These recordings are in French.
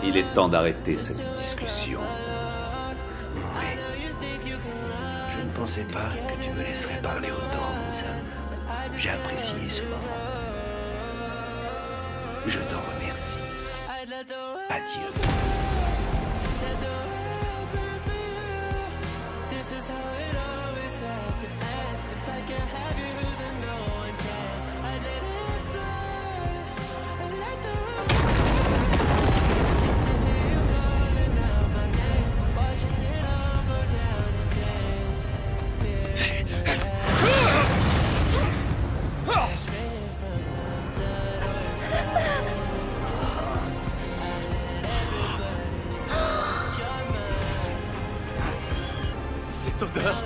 Il est temps d'arrêter cette discussion. Oui. Je ne pensais pas que tu me laisserais parler autant, Sam. J'ai apprécié ce moment. Je t'en remercie. Adieu. Cette odeur.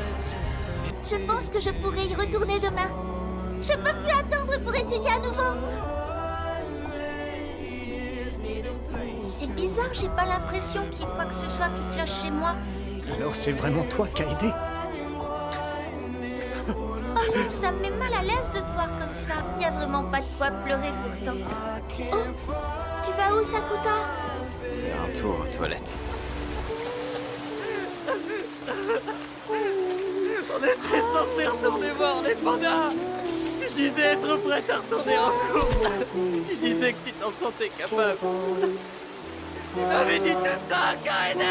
Je pense que je pourrais y retourner demain. Je peux plus attendre pour étudier à nouveau. C'est bizarre, j'ai pas l'impression qu'il y ait quoi que ce soit qui cloche chez moi. Alors c'est vraiment toi qui as aidé? Oh non, ça me met mal à l'aise de te voir comme ça. Y a vraiment pas de quoi pleurer pourtant. Oh, tu vas où, Sakuta? Faire un tour aux toilettes. On était censé retourner voir les pandas. Tu disais être prête à retourner en cours. Tu disais que tu t'en sentais capable. Tu m'avais dit tout ça, Kaede.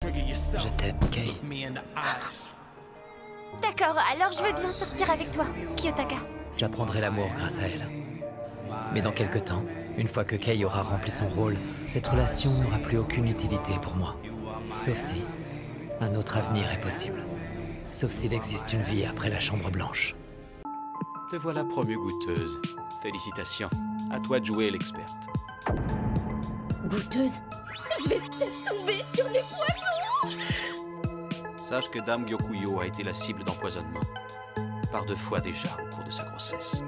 Je t'aime, Kay. D'accord, alors je veux bien sortir avec toi, Kiyotaka. J'apprendrai l'amour grâce à elle. Mais dans quelque temps, une fois que Kay aura rempli son rôle, cette relation n'aura plus aucune utilité pour moi. Sauf si un autre avenir est possible. Sauf s'il existe une vie après la Chambre Blanche. Te voilà promue goûteuse. Félicitations. À toi de jouer l'experte. Goûteuse? Je vais peut-être tomber sur les poissons. Sache que Dame Gyokuyo a été la cible d'empoisonnement. Par 2 fois déjà au cours de sa grossesse.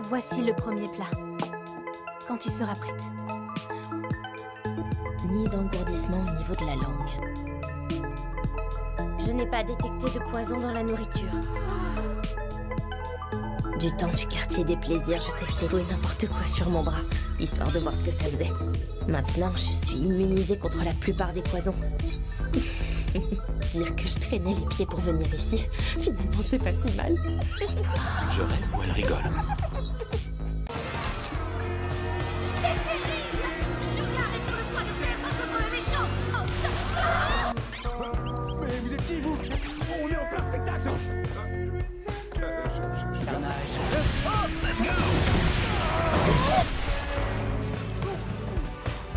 Voici le premier plat. Quand tu seras prête. Ni d'engourdissement au niveau de la langue. Je n'ai pas détecté de poison dans la nourriture. Du temps du quartier des plaisirs, je testais tout et n'importe quoi sur mon bras, histoire de voir ce que ça faisait. Maintenant, je suis immunisée contre la plupart des poisons. Dire que je traînais les pieds pour venir ici, finalement c'est pas si mal. Je rêve ou elle rigole. Mais vous êtes qui, vous? On est en plein spectacle.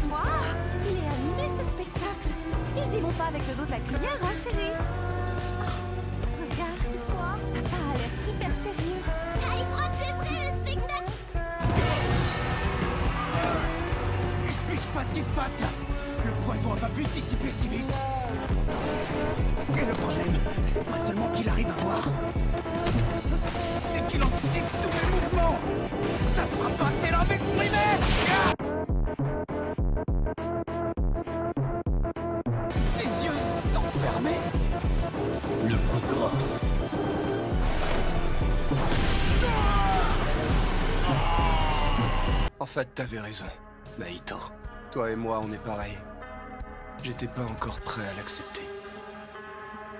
Moi, il est animé ce spectacle. Ils y vont pas avec le dos de la cuillère, hein, chérie? Oh, regarde-toi. Papa a l'air super sérieux. Ah, il croit que c'est vrai le spectacle. Je piche pas ce qui se passe là. Le poison a pas pu se dissiper si vite. Et le problème, c'est pas seulement qu'il arrive à voir. C'est qu'il anticipe tous mes mouvements. Ça ne fera pas, c'est la m'exprimer. Ses yeux sont fermés. Le coup de grosse. En fait, t'avais raison, Naito. Toi et moi, on est pareil. J'étais pas encore prêt à l'accepter.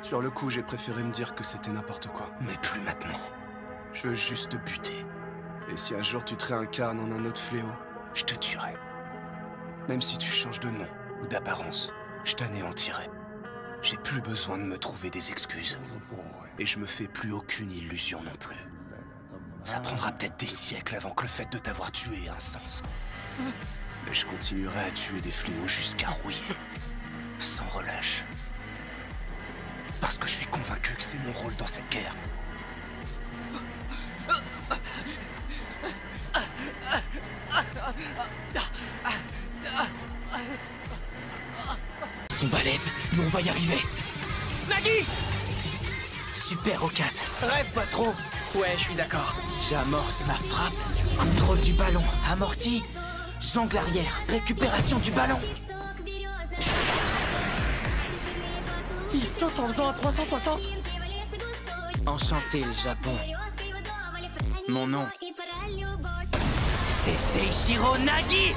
Sur le coup, j'ai préféré me dire que c'était n'importe quoi. Mais plus maintenant. Je veux juste te buter. Et si un jour tu te réincarnes en un autre fléau, je te tuerai. Même si tu changes de nom ou d'apparence, je t'anéantirai. J'ai plus besoin de me trouver des excuses. Et je me fais plus aucune illusion non plus. Ça prendra peut-être des siècles avant que le fait de t'avoir tué ait un sens. Mais je continuerai à tuer des fléaux jusqu'à rouiller. Sans relâche. Parce que je suis convaincu que c'est mon rôle dans cette guerre. Ils sont balèzes, nous on va y arriver. Nagui! Super occasion. Rêve pas trop. Ouais, je suis d'accord. J'amorce ma frappe. Contrôle du ballon, amorti. J'angle arrière, récupération du ballon. Il saute en faisant un 360. Enchanté le Japon. Mon nom, c'est Seishiro Nagi.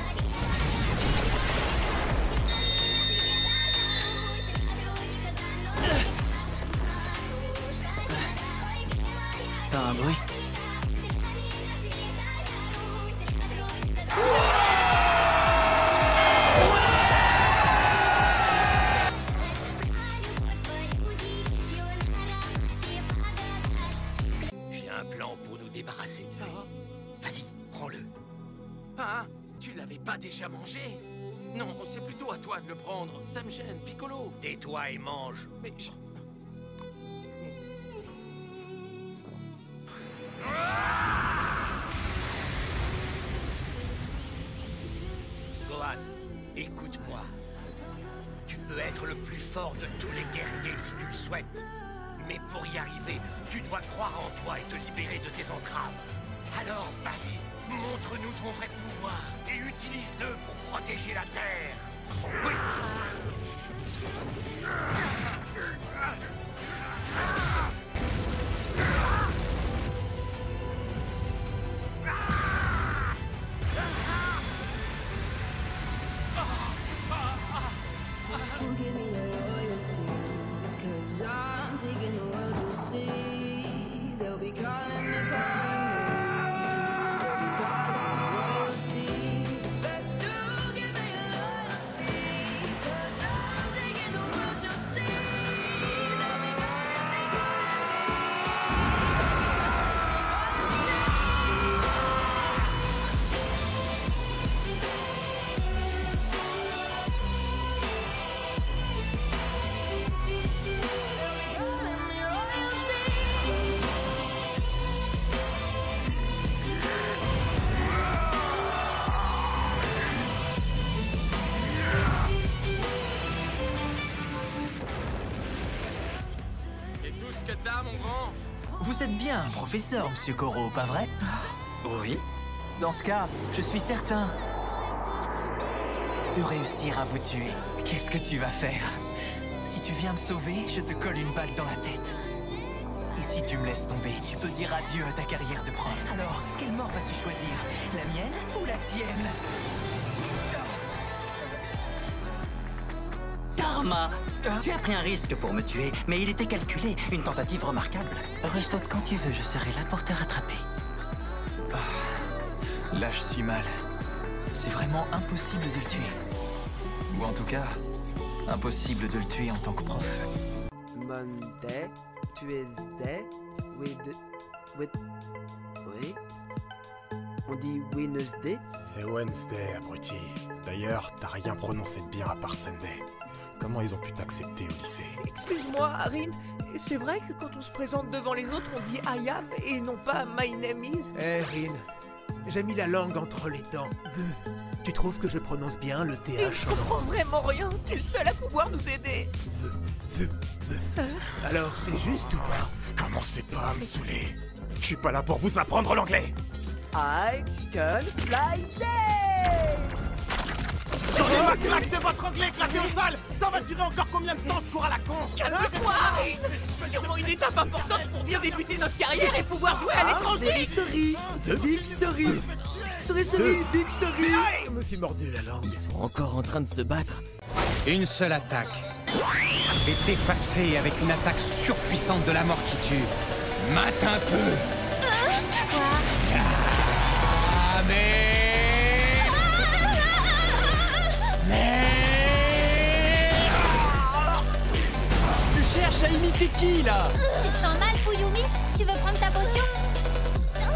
l'avez pas déjà mangé? Non, c'est plutôt à toi de le prendre. Ça me gêne, Piccolo. Tais-toi et mange. Mais... Gohan, écoute-moi. Tu peux être le plus fort de tous les guerriers si tu le souhaites. Mais pour y arriver, tu dois croire en toi et te libérer de tes entraves. Alors, vas-y, montre-nous ton vrai pouvoir et utilise-le pour protéger la Terre. Oui. Vous êtes bien un professeur, Monsieur Goro, pas vrai? Oui. Dans ce cas, je suis certain de réussir à vous tuer. Qu'est-ce que tu vas faire? Si tu viens me sauver, je te colle une balle dans la tête. Et si tu me laisses tomber, tu peux dire adieu à ta carrière de prof. Alors, quelle mort vas-tu choisir? La mienne ou la tienne? Dharma, tu as pris un risque pour me tuer, mais il était calculé, une tentative remarquable. Ressaute quand tu veux, je serai là pour te rattraper. Oh, là, je suis mal. C'est vraiment impossible de le tuer. Ou en tout cas, impossible de le tuer en tant que prof. Monday, Tuesday, oui. On dit Wednesday? C'est Wednesday, abruti. D'ailleurs, t'as rien prononcé de bien à part Sunday. Comment ils ont pu t'accepter au lycée? Excuse-moi, Rin, c'est vrai que quand on se présente devant les autres, on dit I am et non pas My name is? Rin, j'ai mis la langue entre les dents. Tu trouves que je prononce bien le TH? Je comprends vraiment rien. T'es le seul à pouvoir nous aider. Alors, c'est juste ou pas? Commencez pas à me saouler. Je suis pas là pour vous apprendre l'anglais. I can fly day! J'en ai ma claque de votre anglais éclaté au sol! Ça va durer encore combien de temps ce cours à la con? Calme-toi, Rin! C'est sûrement une étape importante pour bien débuter notre carrière et pouvoir jouer à l'étranger! Big sorry! Big sorry! Sorry, big sorry! Je me suis mordu la langue. Ils sont encore en train de se battre. Une seule attaque. Je vais t'effacer avec une attaque surpuissante de la mort qui tue. Mate un peu! Ah, mais... Tu cherches à imiter qui, là? Tu te sens mal, Fuyumi? Tu veux prendre ta potion? Non,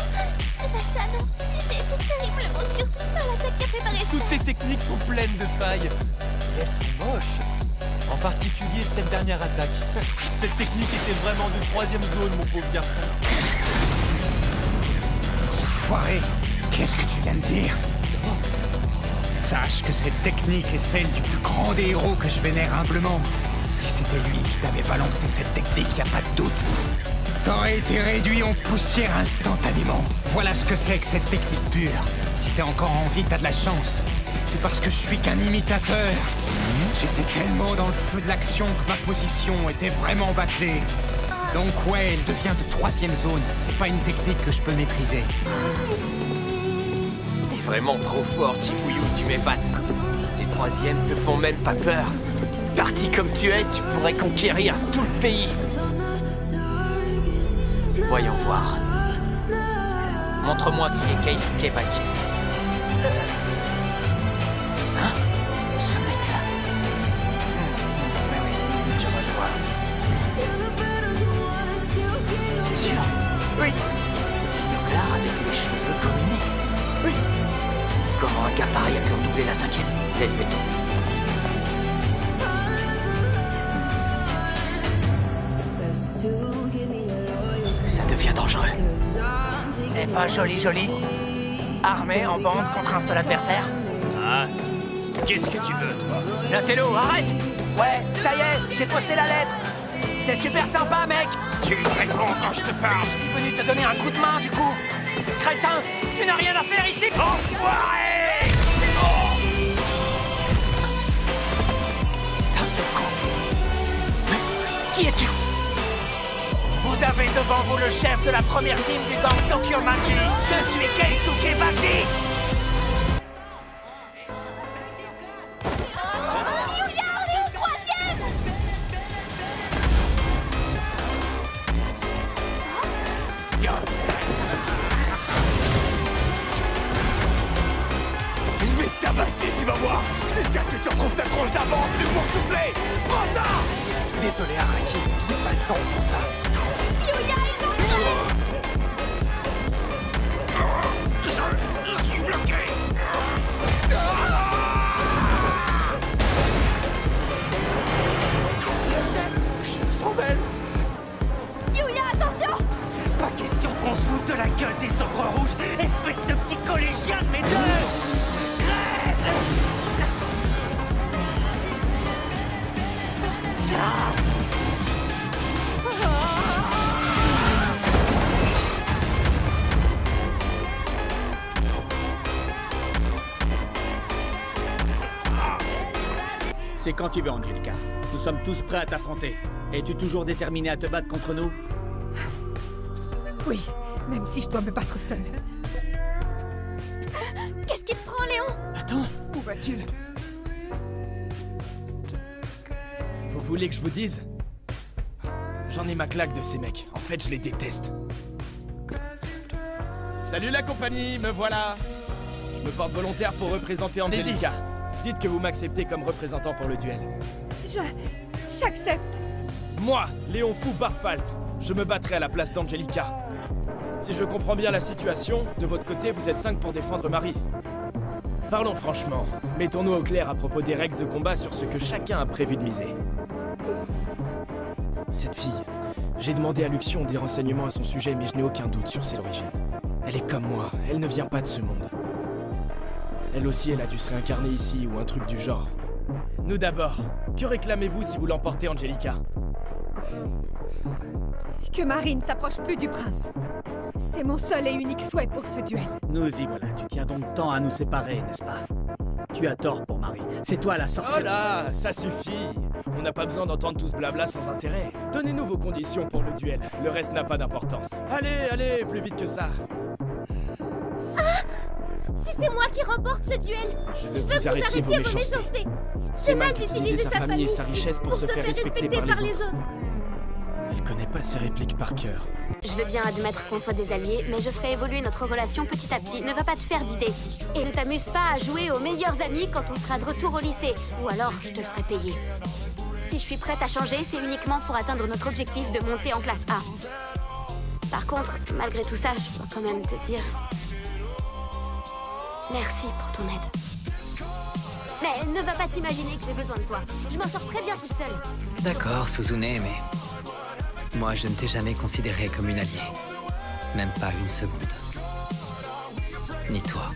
c'est pas ça, non. J'ai été terriblement surprise par l'attaque qu'a préparée. Toutes tes techniques sont pleines de failles. Et elles sont moches. En particulier cette dernière attaque. Cette technique était vraiment de 3e zone, mon pauvre garçon. Enfoiré, qu'est-ce que tu viens de dire? Sache que cette technique est celle du plus grand des héros que je vénère humblement. Si c'était lui qui t'avait balancé cette technique, y a pas de doute. T'aurais été réduit en poussière instantanément. Voilà ce que c'est que cette technique pure. Si t'es encore en vie, t'as de la chance. C'est parce que je suis qu'un imitateur. J'étais tellement dans le feu de l'action que ma position était vraiment bâclée. Donc ouais, elle devient de 3e zone. C'est pas une technique que je peux maîtriser. T'es vraiment trop fort, Chibuyu, tu m'épates. Les 3e te font même pas peur. Parti comme tu es, tu pourrais conquérir tout le pays. Voyons voir. Montre-moi qui est Keisuke Bachi. Hein? Ce mec-là. Oui, je vois. T'es sûr? Oui. Binoclard avec les cheveux gominés. Oui. Comment un gars pareil a pu redoubler la 5e. Laisse béton. Ça devient dangereux. C'est pas joli. Armé en bande contre un seul adversaire. Ah, qu'est-ce que tu veux, toi? Natello, arrête! Ouais, ça y est, j'ai posté la lettre. C'est super sympa, mec. Tu me réponds quand je te parle. Je suis venu te donner un coup de main, du coup. Crétin, tu n'as rien à faire ici. Enfoiré! D'un seul coup. Mais qui es-tu? Vous avez devant vous le chef de la première team du gang Tokyo Magi. Je suis Keisuke Baki. Je vais te tabasser, tu vas voir! Jusqu'à ce que tu retrouves ta tronche d'avant plus pour souffler! Prends ça! Désolé, Araki, j'ai pas le temps pour ça. Je suis bloqué! Chef Sommel! Yuya, attention! Pas question qu'on se foute de la gueule des ogres rouges, espèce de petit collégien de mes deux! Crève! C'est quand tu veux, Angelica. Nous sommes tous prêts à t'affronter. Es-tu toujours déterminée à te battre contre nous? Oui, même si je dois me battre seule. Qu'est-ce qui te prend, Léon? Attends, Où va-t-il? Vous voulez que je vous dise? J'en ai ma claque de ces mecs. En fait, je les déteste. Salut la compagnie, me voilà. Je me porte volontaire pour représenter Angelica. Dites que vous m'acceptez comme représentant pour le duel. J'accepte. Moi, Léon Fou Bartfalt, je me battrai à la place d'Angelica. Si je comprends bien la situation, de votre côté, vous êtes 5 pour défendre Marie. Parlons franchement. Mettons-nous au clair à propos des règles de combat sur ce que chacun a prévu de miser. Cette fille, j'ai demandé à Luxion des renseignements à son sujet, mais je n'ai aucun doute sur ses origines. Elle est comme moi, elle ne vient pas de ce monde. Elle aussi, elle a dû se réincarner ici ou un truc du genre. Nous d'abord, que réclamez-vous si vous l'emportez, Angelica? Que Marie ne s'approche plus du prince. C'est mon seul et unique souhait pour ce duel. nous y voilà. Tu tiens donc tant à nous séparer, n'est-ce pas? Tu as tort pour Marie. C'est toi la sorcière. Oh là, ça suffit. On n'a pas besoin d'entendre tout ce blabla sans intérêt. Donnez-nous vos conditions pour le duel. Le reste n'a pas d'importance. Allez, plus vite que ça. Si c'est moi qui remporte ce duel, je veux que vous arrêtiez vos méchancetés. C'est mal d'utiliser sa famille et sa richesse pour se faire respecter par les autres. autres. Elle connaît pas ses répliques par cœur. Je veux bien admettre qu'on soit des alliés, mais je ferai évoluer notre relation petit à petit. Ne va pas te faire d'idées. Et ne t'amuse pas à jouer aux meilleurs amis quand on sera de retour au lycée. Ou alors, je te le ferai payer. Si je suis prête à changer, c'est uniquement pour atteindre notre objectif de monter en classe A. Par contre, malgré tout ça, je dois quand même te dire... Merci pour ton aide. Mais ne va pas t'imaginer que j'ai besoin de toi. Je m'en sors très bien toute seule. D'accord, Suzune, mais... Moi, je ne t'ai jamais considéré comme une alliée. Même pas une seconde. Ni toi,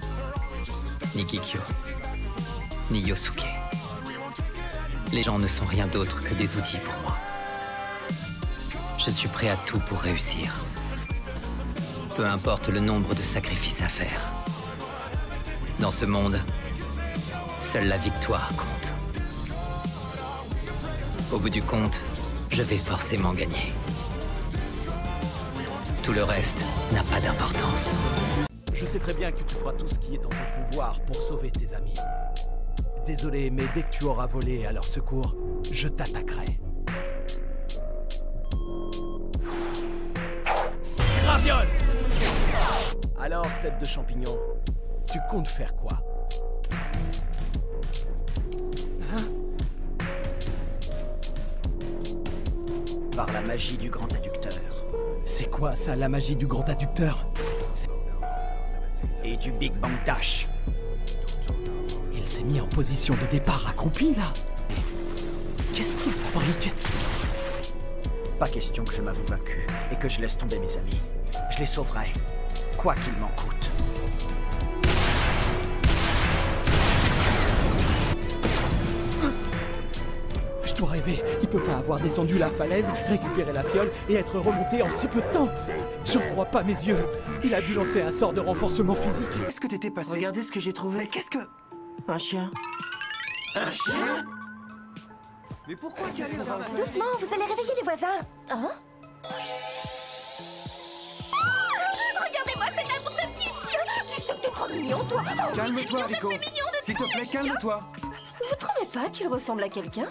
ni Kikyo, ni Yosuke. Les gens ne sont rien d'autre que des outils pour moi. Je suis prêt à tout pour réussir. Peu importe le nombre de sacrifices à faire. Dans ce monde, seule la victoire compte. Au bout du compte, je vais forcément gagner. Tout le reste n'a pas d'importance. Je sais très bien que tu feras tout ce qui est en ton pouvoir pour sauver tes amis. Désolé, mais dès que tu auras volé à leur secours, je t'attaquerai. Graviole! Alors, tête de champignon, tu comptes faire quoi? Hein? Par la magie du grand adducteur. C'est quoi ça, la magie du grand adducteur? Et du Big Bang Dash. Il s'est mis en position de départ accroupi, là. Qu'est-ce qu'il fabrique? Pas question que je m'avoue vaincu et que je laisse tomber mes amis. Je les sauverai, quoi qu'il m'en coûte. Je dois rêver. Il peut pas avoir descendu la falaise, récupéré la fiole et être remonté en si peu de temps. J'en crois pas mes yeux. Il a dû lancer un sort de renforcement physique. Qu'est-ce que t'étais passé? Regardez ce que j'ai trouvé. Qu'est-ce que... Un chien. Un chien? Mais pourquoi tu allais le ramasser? Doucement, vous allez réveiller les voisins. Hein? Regardez-moi cet amour de petit chien. Tu sais que t'es trop mignon, toi. Oh, Calme-toi, Rico. S'il te plaît, calme-toi. Vous trouvez pas qu'il ressemble à quelqu'un?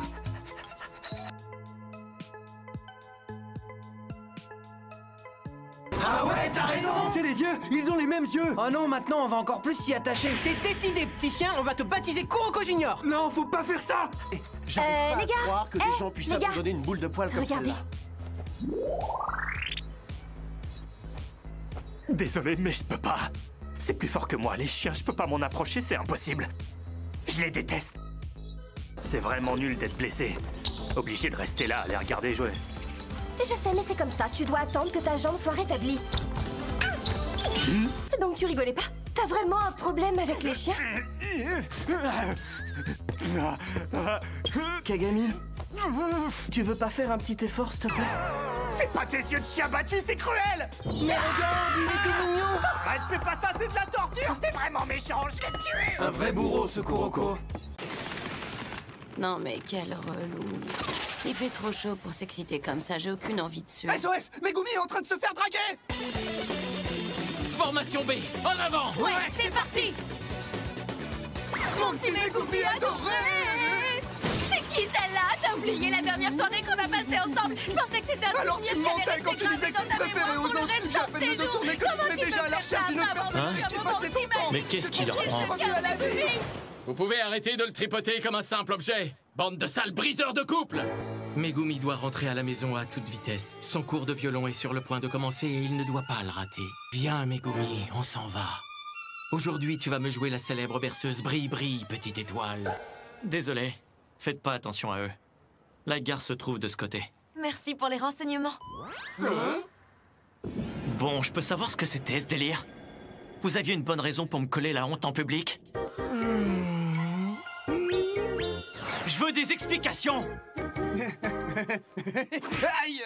Ah ouais, t'as raison. C'est les yeux. Ils ont les mêmes yeux. Oh non, maintenant on va encore plus s'y attacher. C'est décidé, petit chien. On va te baptiser Kuroko Junior. Non, faut pas faire ça. J'arrive pas à croire que des gens puissent abandonner une boule de poil comme celle-là. Désolé, mais je peux pas. C'est plus fort que moi, les chiens, je peux pas m'en approcher, c'est impossible. Je les déteste. C'est vraiment nul d'être blessé. Obligé de rester là, à les regarder jouer. Je sais, mais c'est comme ça. Tu dois attendre que ta jambe soit rétablie. Donc tu rigolais pas? T'as vraiment un problème avec les chiens? Kagami, tu veux pas faire un petit effort, s'il te plaît? C'est pas tes yeux de chien battu, c'est cruel! Mais regarde, il est tout mignon! Arrête, fais pas ça, c'est de la torture! T'es vraiment méchant, je vais te tuer! Un vrai bourreau, ce Kuroko. Non mais quel relou. Il fait trop chaud pour s'exciter comme ça, j'ai aucune envie de suer. SOS! Megumi est en train de se faire draguer! Formation B, en avant! Ouais, c'est parti! Mon petit Megumi adoré! C'est qui celle-là? T'as oublié la dernière soirée qu'on a passée ensemble? Je pensais que c'était un Alors tu me mentais quand tu disais que tu préférais aux autres. J'ai à peine de tourner que tu mets déjà à la recherche d'une autre personne qui passait ton temps. Mais qu'est-ce qu'il leur prend? Vous pouvez arrêter de le tripoter comme un simple objet. Bande de sales briseurs de couple! Megumi doit rentrer à la maison à toute vitesse. Son cours de violon est sur le point de commencer et il ne doit pas le rater. Viens, Megumi, on s'en va. Aujourd'hui, tu vas me jouer la célèbre berceuse Brille, brille, petite étoile. Désolé, faites pas attention à eux. La gare se trouve de ce côté. Merci pour les renseignements. Bon, je peux savoir ce que c'était, ce délire? Vous aviez une bonne raison pour me coller la honte en public? Je veux des explications! Aïe!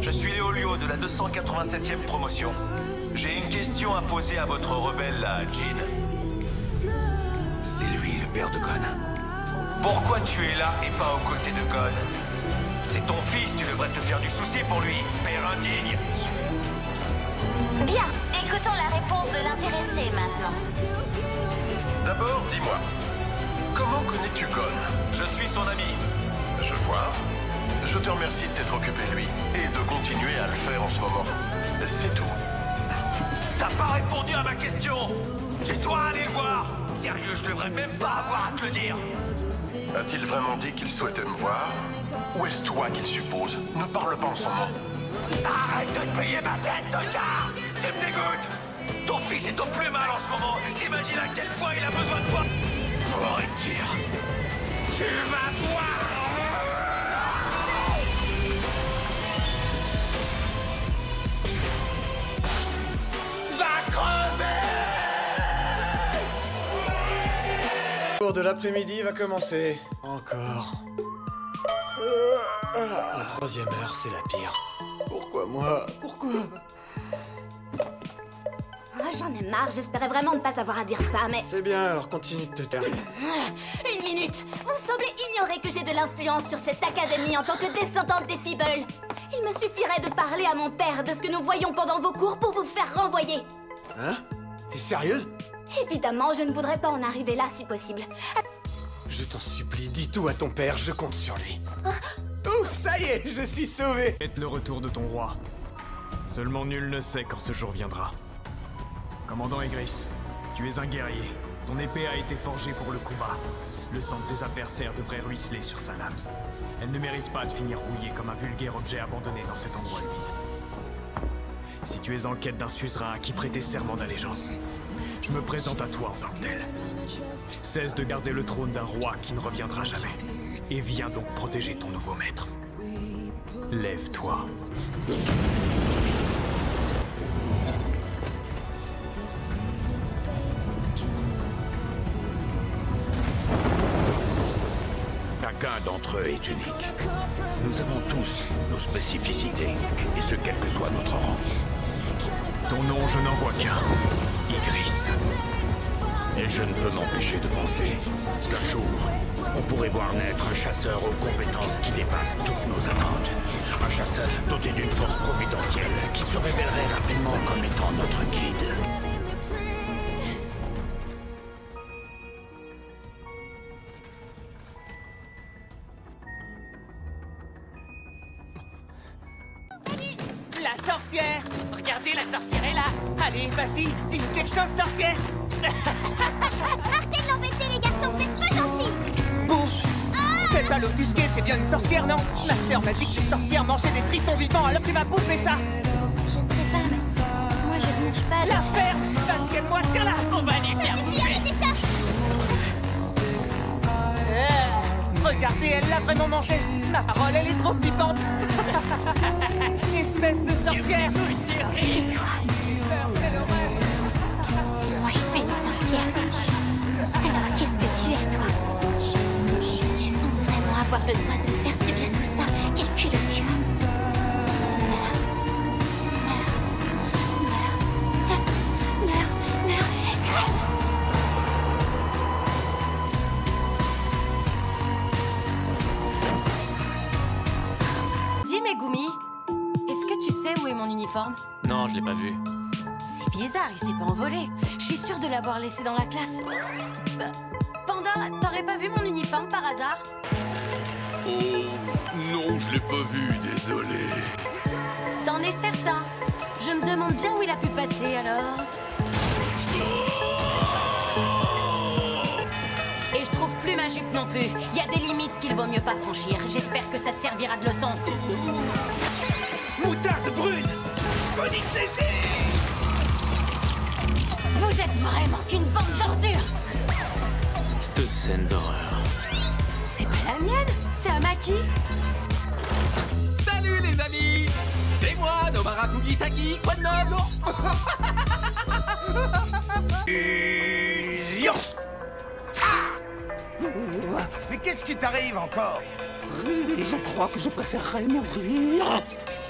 Je suis Léolio de la 287e promotion. J'ai une question à poser à votre rebelle là, Jin. C'est lui, le père de Gon. Pourquoi tu es là et pas aux côtés de Gon? C'est ton fils, tu devrais te faire du souci pour lui, père indigne. Bien, écoutons la réponse de l'intéressé maintenant. D'abord, dis-moi, comment connais-tu Gon? Je suis son ami. Je vois. Je te remercie de t'être occupé de lui et de continuer à le faire en ce moment. C'est tout. T'as pas répondu à ma question. Tu dois aller le voir. Sérieux, je devrais même pas avoir à te le dire. A-t-il vraiment dit qu'il souhaitait me voir? Ou est-ce toi qu'il suppose? Ne parle pas en son nom. Arrête de te payer ma tête, tocard! Tu me dégoûtes! Ton fils est au plus mal en ce moment. T'imagines à quel point il a besoin de toi? Pour dire. Tu vas voir! Va crever! Le cours de l'après-midi va commencer. Encore. La troisième heure, c'est la pire. Pourquoi moi? Pourquoi? J'en ai marre, j'espérais vraiment ne pas avoir à dire ça, mais... C'est bien, alors continue de te taire. Une minute! Vous semblez ignorer que j'ai de l'influence sur cette académie en tant que descendante des Feebles. Il me suffirait de parler à mon père de ce que nous voyons pendant vos cours pour vous faire renvoyer. Hein? T'es sérieuse? Évidemment, je ne voudrais pas en arriver là si possible. Je t'en supplie, dis tout à ton père, je compte sur lui. Ouf, ça y est, je suis sauvé. Faites le retour de ton roi. Seulement nul ne sait quand ce jour viendra. Commandant Aigris, tu es un guerrier. Ton épée a été forgée pour le combat. Le sang de tes adversaires devrait ruisseler sur sa lame. Elle ne mérite pas de finir rouillée comme un vulgaire objet abandonné dans cet endroit humide. si tu es en quête d'un suzerain à qui prêter serment d'allégeance, je me présente à toi en tant que tel. Cesse de garder le trône d'un roi qui ne reviendra jamais, et viens donc protéger ton nouveau maître. Lève-toi. Chacun d'entre eux est unique. Nous avons tous nos spécificités, et ce quel que soit notre rang. Ton nom, je n'en vois qu'un. Ygriss. Et je ne peux m'empêcher de penser qu'un jour, on pourrait voir naître un chasseur aux compétences qui dépassent toutes nos attentes. Un chasseur doté d'une force providentielle qui se révélerait rapidement comme étant notre guide. La sorcière! Regardez, la sorcière est là! Allez, vas-y, dis-nous quelque chose, sorcière! Arrêtez de l'embêter, les garçons, vous êtes pas gentils! Bouffe! Fais pas l'offusquer, t'es bien une sorcière, non? Ma sœur m'a dit que les sorcières mangeaient des tritons vivants, alors tu vas bouffer ça! Je ne sais pas, ma sœur. Moi, je ne mange pas de... La ferme! Assieds-moi, tiens-là! On va les faire bouffer! Arrêtez ça! Regardez, elle l'a vraiment mangé! Ma parole, elle est trop flippante! Espèce de sorcière! Tais-toi! Si moi je suis une sorcière, alors qu'est-ce que tu es, toi? Tu penses vraiment avoir le droit de me faire subir tout ça? Quel culot tu as! Meurs! Crève! Dis, Megumi, est-ce que tu sais où est mon uniforme? Non, je l'ai pas vu. C'est bizarre, il s'est pas envolé. Je suis sûre de l'avoir laissé dans la classe. Panda, t'aurais pas vu mon uniforme par hasard? Oh, non, je l'ai pas vu, désolé. T'en es certain? Je me demande bien où il a pu passer, alors. Et je trouve plus ma jupe non plus. Il y a des limites qu'il vaut mieux pas franchir. J'espère que ça te servira de leçon. Moutarde brune! Conique séchée! Vous êtes vraiment qu'une bande d'ordures! Cette scène d'horreur. C'est pas la mienne, c'est à Maki. Salut les amis! C'est moi, Nobara Kugisaki, quoi de neuf? Fusion! Mais qu'est-ce qui t'arrive encore? Je crois que je préférerais mourir.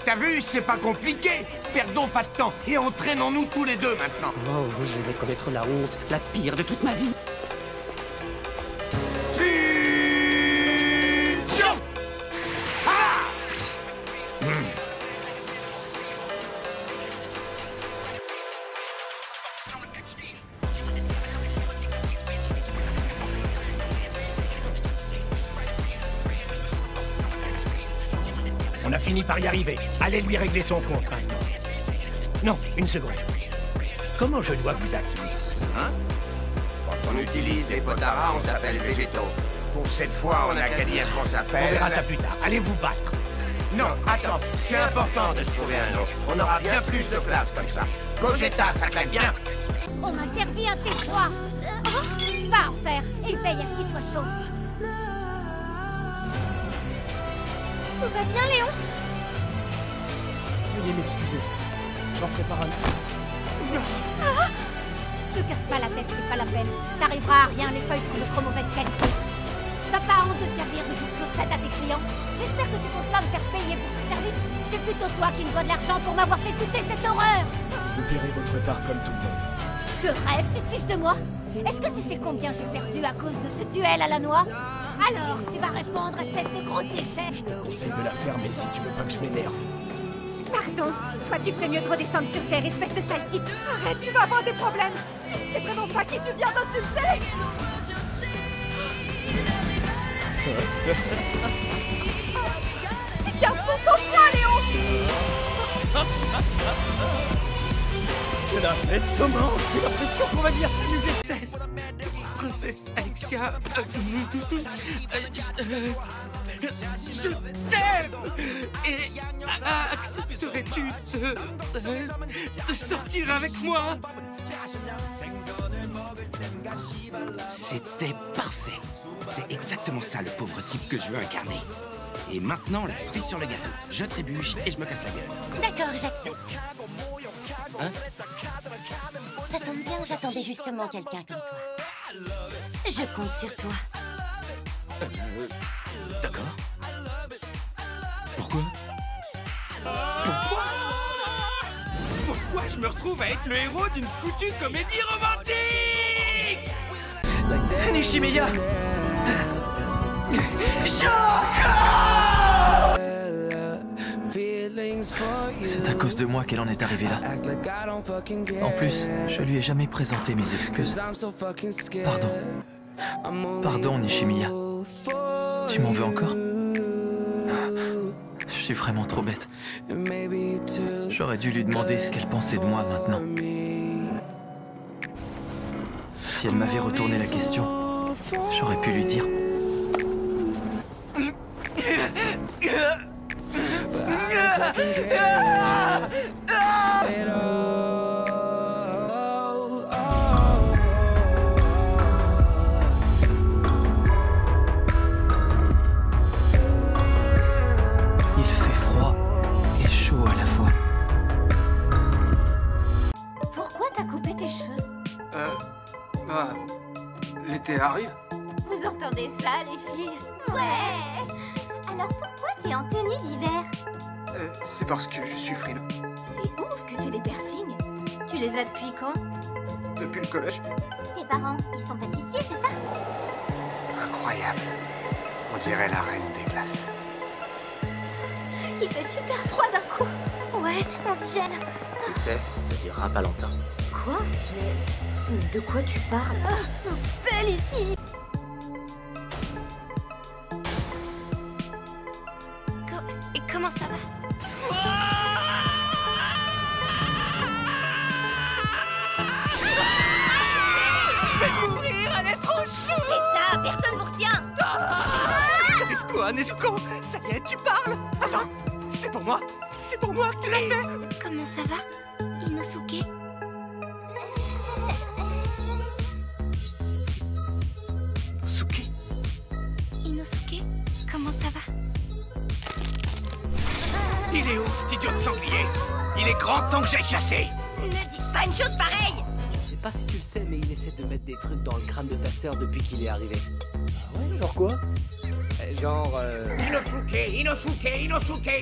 T'as vu, c'est pas compliqué. Perdons pas de temps et entraînons-nous tous les deux maintenant. Oh, je vais connaître la honte, la pire de toute ma vie. Fusion! Ah! On a fini par y arriver. Allez lui régler son compte maintenant. Non, une seconde. Comment je dois vous appeler? Hein? Quand on utilise des potaras, on s'appelle végétaux. Pour cette fois, on n'a qu'à dire qu'on s'appelle... On verra ça plus tard. Allez vous battre. Non, attends, c'est important de se trouver un nom. On aura bien plus de place comme ça. Gogeta, ça claque bien. On m'a servi un tais-toi! Va en faire et veille à ce qu'il soit chaud. Tout va bien, Léon? Veuillez m'excuser. J'en prépare un... Ah! Te casse pas la tête, c'est pas la peine. T'arriveras à rien, les feuilles sont de trop mauvaise qualité. T'as pas honte de servir de jus de chaussette à tes clients? J'espère que tu comptes pas me faire payer pour ce service. C'est plutôt toi qui me dois de l'argent pour m'avoir fait goûter cette horreur. Vous paierez votre part comme tout le monde. Je rêve, tu te fiches de moi? Est-ce que tu sais combien j'ai perdu à cause de ce duel à la noix? Alors, tu vas répondre, espèce de gros déchet. Je te conseille de la fermer si tu veux pas que je m'énerve. Pardon, toi tu ferais mieux de redescendre sur terre, espèce de sale type. Arrête, tu vas avoir des problèmes. Tu ne sais vraiment pas qui tu viens d'insulter. Garde ton sang-froid, Léon. Que la fête commence. J'ai l'impression qu'on va bien s'amuser. Princesse Alexia, je t'aime! Et accepterais-tu de sortir avec moi? C'était parfait. C'est exactement ça le pauvre type que je veux incarner. Et maintenant, la cerise sur le gâteau. Je trébuche et je me casse la gueule. D'accord, j'accepte. Hein? Ça tombe bien, j'attendais justement quelqu'un comme toi. Je compte sur toi. D'accord. Pourquoi? Pourquoi je me retrouve à être le héros d'une foutue comédie romantique? Nishimiya! C'est à cause de moi qu'elle en est arrivée là. En plus, je lui ai jamais présenté mes excuses. Pardon. Pardon, Nishimiya. Tu m'en veux encore? Je suis vraiment trop bête. J'aurais dû lui demander ce qu'elle pensait de moi maintenant. Si elle m'avait retourné la question, j'aurais pu lui dire. Il fait froid et chaud à la fois. Pourquoi t'as coupé tes cheveux? L'été arrive. Vous entendez ça, les filles? Ouais. Alors pourquoi t'es en tenue d'hiver? C'est parce que je suis frileux. C'est ouf que t'aies des piercings. Tu les as depuis quand? Depuis le collège. Tes parents, ils sont pâtissiers, c'est ça? Incroyable. On dirait la reine des glaces. Il fait super froid d'un coup. Ouais, on se gèle. Tu sais, ça durera pas longtemps. Quoi? Mais de quoi tu parles? On se pèle ici. Et comment ça va? Je vais mourir, elle est trop chaude! C'est ça, personne vous retient! T'arrives quoi, Nezuko? Ça y est, tu parles? Attends, c'est pour moi que tu l'as fait! Comment ça va, Inosuke? Inosuke, comment ça va? Il est où, cet idiot de sanglier? Il est grand temps que j'aille chasser! Ne dites pas une chose pareille! Je sais pas si tu le sais, mais il essaie de mettre des trucs dans le crâne de ta sœur depuis qu'il est arrivé. Ah ouais, genre quoi? Genre, Inosuke! Le chef Inosuke!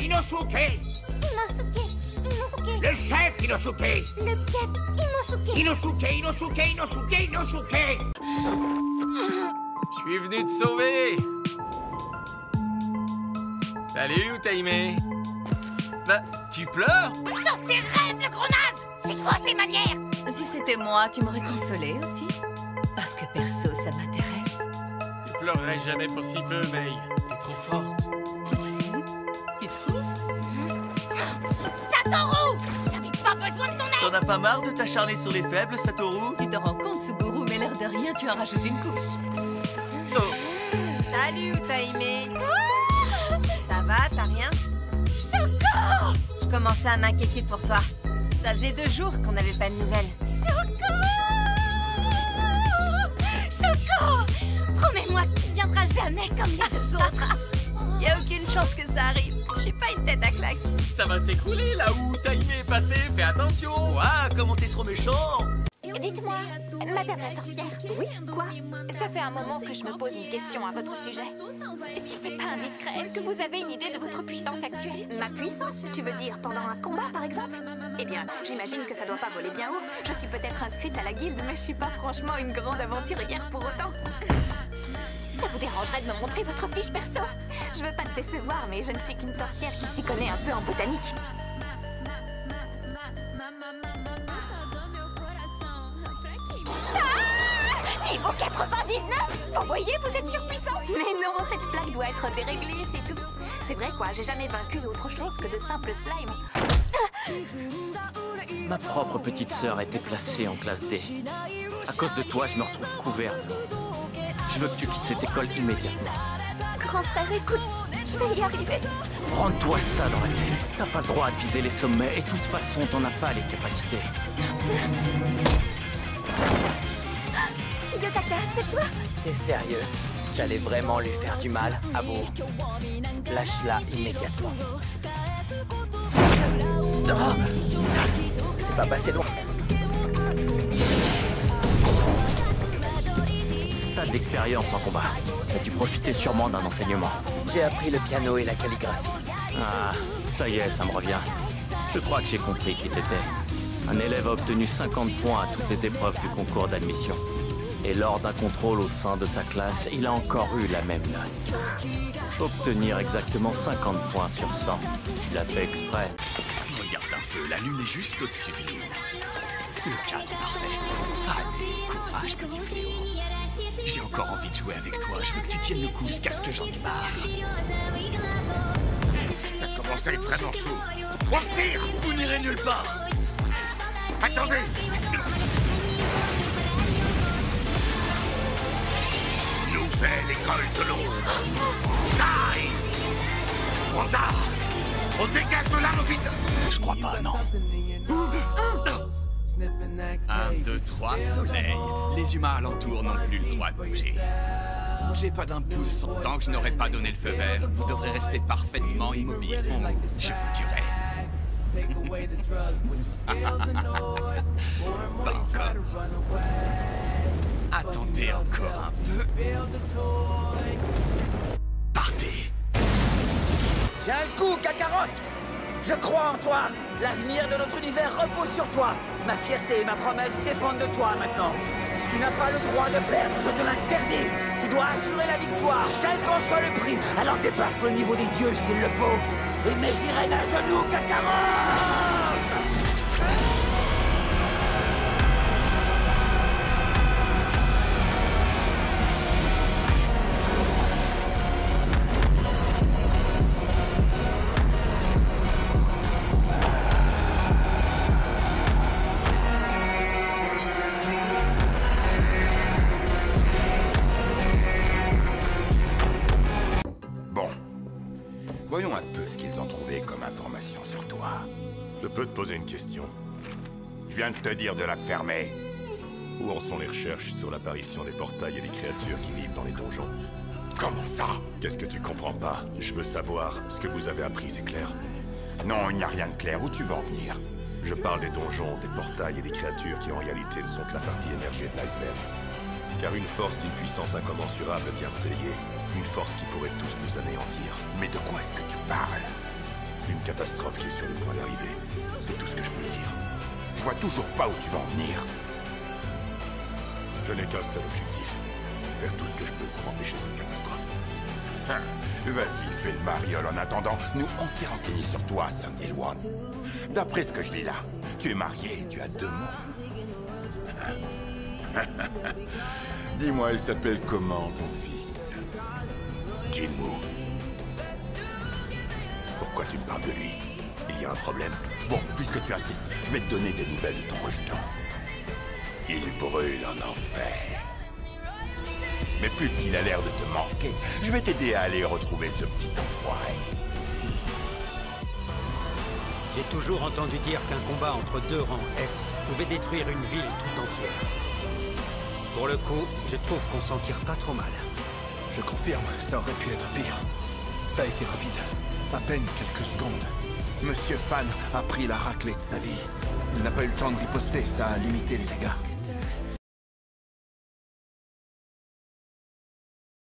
Le chef Inosuke! Inosuke! Je suis venu te sauver. Salut, Utaime. Bah, tu pleures? Dans tes rêves, le gros naze! C'est quoi ces manières? Si c'était moi, tu m'aurais consolée aussi. Parce que perso, ça m'intéresse. Tu pleurerais jamais pour si peu, Mei. T'es trop forte. Tu trouves? Satoru! J'avais pas besoin de ton aide! T'en as pas marre de t'acharner sur les faibles, Satoru? Tu te rends compte, Suguru, mais l'air de rien, tu en rajoutes une couche. Salut, Utaime. Ça va, t'as rien? Choco! Je commençais à m'inquiéter pour toi. Ça faisait 2 jours qu'on n'avait pas de nouvelles. Choco! Choco! Promets-moi que tu ne viendras jamais comme les 2 autres. Y a aucune chance que ça arrive. Je suis pas une tête à claque. Ça va s'écrouler là où Utaime est passé. Fais attention. Ouah, comment t'es trop méchant! Dites-moi, Madame la sorcière. Oui, quoi? Ça fait un moment que je me pose une question à votre sujet. Si c'est pas indiscret, est-ce que vous avez une idée de votre puissance actuelle? Ma puissance? Tu veux dire pendant un combat, par exemple? Eh bien, j'imagine que ça doit pas voler bien haut. Je suis peut-être inscrite à la guilde, mais je suis pas franchement une grande aventurière pour autant. Ça vous dérangerait de me montrer votre fiche perso? Je veux pas te décevoir, mais je ne suis qu'une sorcière qui s'y connaît un peu en botanique. Niveau 99? Vous voyez, vous êtes surpuissante. Mais non, cette plaque doit être déréglée, c'est tout. C'est vrai quoi, j'ai jamais vaincu autre chose que de simples slimes. Ma propre petite sœur a été placée en classe D. À cause de toi, je me retrouve couvert de honte. Je veux que tu quittes cette école immédiatement. Grand frère, écoute, je vais y arriver. Rentre-toi ça dans la tête. T'as pas le droit de viser les sommets et de toute façon, t'en as pas les capacités. Kiyotaka, c'est toi? T'es sérieux? J'allais vraiment lui faire du mal, avoue. Lâche-la immédiatement. Oh, c'est pas passé loin. T'as de l'expérience en combat. T'as dû profiter sûrement d'un enseignement. J'ai appris le piano et la calligraphie. Ah, ça y est, ça me revient. Je crois que j'ai compris qui t'étais. Un élève a obtenu 50 points à toutes les épreuves du concours d'admission. Et lors d'un contrôle au sein de sa classe, il a encore eu la même note. Obtenir exactement 50 points sur 100. Tu l'as fait exprès. Regarde un peu, la lune est juste au-dessus de nous. Le cadre parfait. Allez, courage, petit fléau. J'ai encore envie de jouer avec toi. Je veux que tu tiennes le coup jusqu'à ce que j'en ai marre. Ça commence à être vraiment chaud. On se tire! Vous n'irez nulle part. Attendez! Nouvelle école de l'ombre. Die! Wanda! On dégage de là, nos vides! Je crois pas, non. 1, 2, 3, soleil. Les humains alentours n'ont plus le droit de bouger. Bougez pas d'un pouce. Tant que je n'aurai pas donné le feu vert, vous devrez rester parfaitement immobile. Je vous tuerai. Pas encore. Attendez encore un peu. Partez. Tiens le coup, Kakarot! Je crois en toi! L'avenir de notre univers repose sur toi! Ma fierté et ma promesse dépendent de toi maintenant! Tu n'as pas le droit de perdre, je te l'interdis! Tu dois assurer la victoire, quel qu'en soit le prix! Alors dépasse le niveau des dieux s'il le faut! Et mets Jiren à genoux, Kakarot! Voyons un peu ce qu'ils ont trouvé comme information sur toi. Je peux te poser une question? Je viens de te dire de la fermer. Où en sont les recherches sur l'apparition des portails et des créatures qui vivent dans les donjons? Comment ça? Qu'est-ce que tu comprends pas? Je veux savoir ce que vous avez appris, c'est clair? Non, il n'y a rien de clair. Où tu veux en venir? Je parle des donjons, des portails et des créatures qui en réalité ne sont que la partie émergée de l'iceberg. Car une force d'une puissance incommensurable vient de s'éveiller. Une force qui pourrait tous nous anéantir. Mais de quoi est-ce que tu parles? Une catastrophe qui est sur le point d'arriver. C'est tout ce que je peux dire. Je vois toujours pas où tu vas en venir. Je n'ai qu'un seul objectif. Faire tout ce que je peux pour empêcher cette catastrophe. Vas-y, fais le mariole en attendant. Nous, on s'est renseigné sur toi, Sunday One. D'après ce que je lis là, tu es marié, tu as 2 mondes. Dis-moi, il s'appelle comment, ton fils? Jinwoo. Pourquoi tu me parles de lui? Il y a un problème. Bon, puisque tu insistes, je vais te donner des nouvelles de ton rejeton. Il brûle en enfer. Mais puisqu'il a l'air de te manquer, je vais t'aider à aller retrouver ce petit enfoiré. J'ai toujours entendu dire qu'un combat entre 2 rangs S pouvait détruire une ville tout entière. Pour le coup, je trouve qu'on s'en tire pas trop mal. Je confirme, ça aurait pu être pire. Ça a été rapide. À peine quelques secondes. Monsieur Fan a pris la raclée de sa vie. Il n'a pas eu le temps de riposter, ça a limité les dégâts.